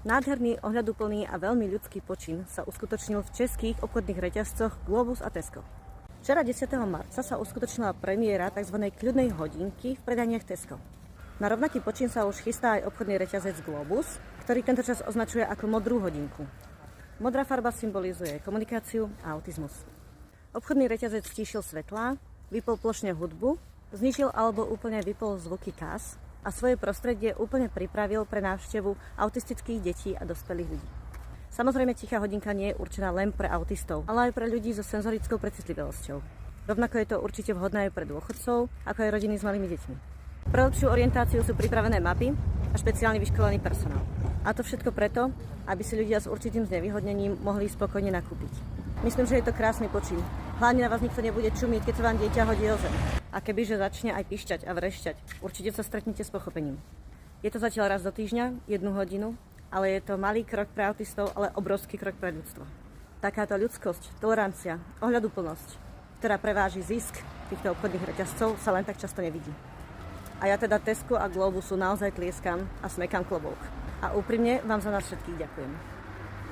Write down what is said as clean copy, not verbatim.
Nádherný, ohľaduplný a veľmi ľudský počin sa uskutočnil v českých obchodných reťazcoch Globus a Tesco. Včera 10. marca sa uskutočnila premiéra tzv. Kľudnej hodinky v predajniach Tesco. Na rovnaký počin sa už chystá aj obchodný reťazec Globus, ktorý tento čas označuje ako modrú hodinku. Modrá farba symbolizuje komunikáciu a autizmus. Obchodný reťazec stíšil svetlá, vypol plošne hudbu, znižil alebo úplne vypol zvuky kás a svoje prostredie úplne pripravil pre návštevu autistických detí a dospelých ľudí. Samozrejme, tichá hodinka nie je určená len pre autistov, ale aj pre ľudí so senzorickou precitlivosťou. Rovnako je to určite vhodné aj pre dôchodcov, ako aj rodiny s malými deťmi. Pre lepšiu orientáciu sú pripravené mapy a špeciálne vyškolený personál. A to všetko preto, aby si ľudia s určitým znevýhodnením mohli spokojne nakúpiť. Myslím, že je to krásny počin. Hlavne na vás nikto nebude čumieť, keď sa vám dieťa hodí o zem. A kebyže začne aj pišťať a vrešťať, určite sa stretnete s pochopením. Je to zatiaľ raz do týždňa, 1 hodinu, ale je to malý krok pre autistov, ale obrovský krok pre ľudstvo. Takáto ľudskosť, tolerancia, ohľaduplnosť, ktorá preváži zisk týchto obchodných reťazcov, sa len tak často nevidí. A ja teda Tesco a Globusu naozaj tlieskam a smekám klobouk. A úprimne vám za nás všetkých ďakujem.